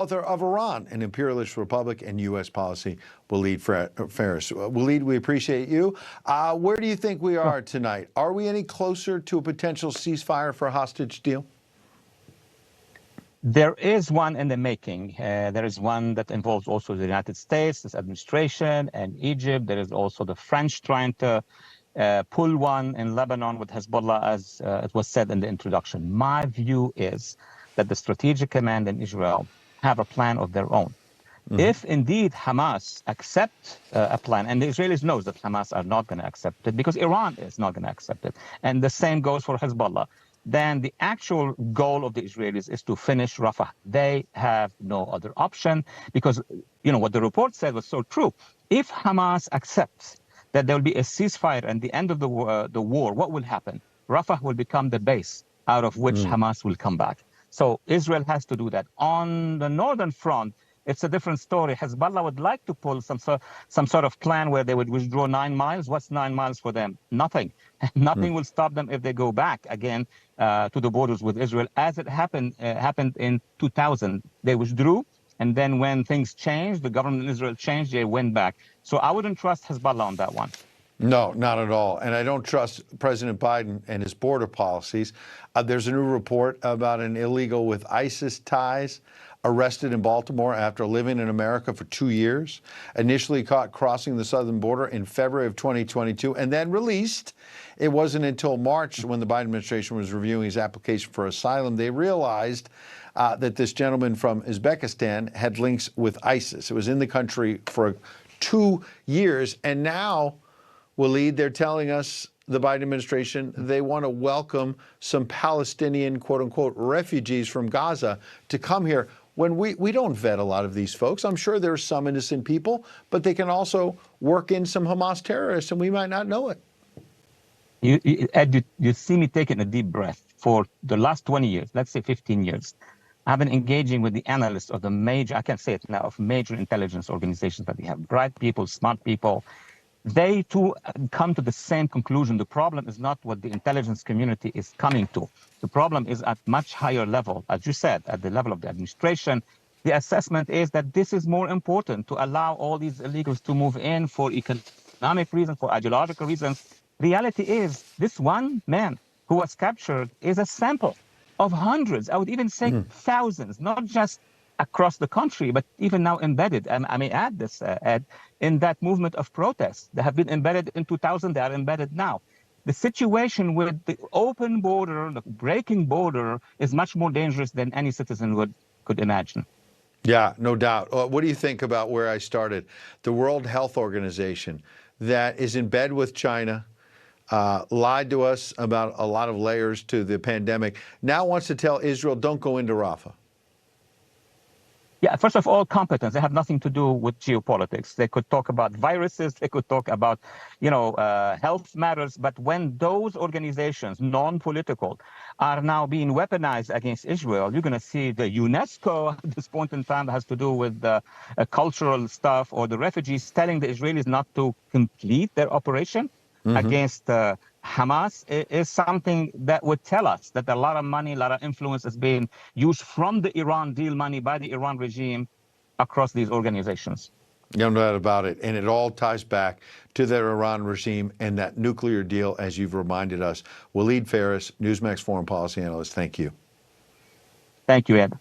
author of Iran, an imperialist republic and U.S. policy, Walid Phares. Walid, we appreciate you. Where do you think we are tonight? Are we any closer to a potential ceasefire for a hostage deal? There is one in the making. There is one that involves also the United States, this administration, and Egypt. There is also the French trying to pull one in Lebanon with Hezbollah, as it was said in the introduction. My view is that the Strategic Command in Israel have a plan of their own. If indeed Hamas accept a plan, and the Israelis knows that Hamas are not going to accept it because Iran is not going to accept it, and the same goes for Hezbollah, then the actual goal of the Israelis is to finish Rafah. They have no other option because, you know, what the report said was so true. If Hamas accepts that there will be a ceasefire and the end of the war, what will happen? Rafah will become the base out of which Hamas will come back. So Israel has to do that. On the northern front, it's a different story. Hezbollah would like to pull some sort of plan where they would withdraw 9 miles. What's 9 miles for them? Nothing. Nothing will stop them if they go back again to the borders with Israel, as it happened in 2000. They withdrew, and then when things changed, the government in Israel changed, they went back. So I wouldn't trust Hezbollah on that one. No, not at all. And I don't trust President Biden and his border policies. There's a new report about an illegal with ISIS ties arrested in Baltimore after living in America for 2 years, initially caught crossing the southern border in February of 2022, and then released. It wasn't until March, when the Biden administration was reviewing his application for asylum, they realized that this gentleman from Uzbekistan had links with ISIS. It was in the country for 2 years, and now, Walid, they're telling us, the Biden administration, they want to welcome some Palestinian, quote unquote, refugees from Gaza to come here. When we don't vet a lot of these folks, I'm sure there are some innocent people, but they can also work in some Hamas terrorists, and we might not know it. Ed, you see me taking a deep breath. For the last 20 years, let's say 15 years, I've been engaging with the analysts of the major, I can't say it now, of major intelligence organizations that we have. Bright people, smart people. They too come to the same conclusion. The problem is not what the intelligence community is coming to. The problem is at much higher level, as you said, at the level of the administration. The assessment is that this is more important to allow all these illegals to move in for economic reasons, for ideological reasons. Reality is this one man who was captured is a sample of hundreds, I would even say thousands, not just across the country, but even now embedded, and I may add this, Ed, in that movement of protests. They have been embedded in 2000, they are embedded now. The situation with the open border, the breaking border, is much more dangerous than any citizen could imagine. Yeah, no doubt. What do you think about where I started? The World Health Organization, that is in bed with China, lied to us about a lot of layers to the pandemic, now wants to tell Israel, don't go into Rafah. Yeah, first of all, competence. They have nothing to do with geopolitics. They could talk about viruses. They could talk about, health matters. But when those organizations, non-political, are now being weaponized against Israel, you're going to see the UNESCO at this point in time that has to do with the cultural stuff, or the refugees telling the Israelis not to complete their operation against Hamas, is something that would tell us that a lot of money, a lot of influence is being used from the Iran deal money by the Iran regime across these organizations. No doubt about it. And it all ties back to their Iran regime and that nuclear deal, as you've reminded us. Walid Phares, Newsmax foreign policy analyst, thank you. Thank you, Ed.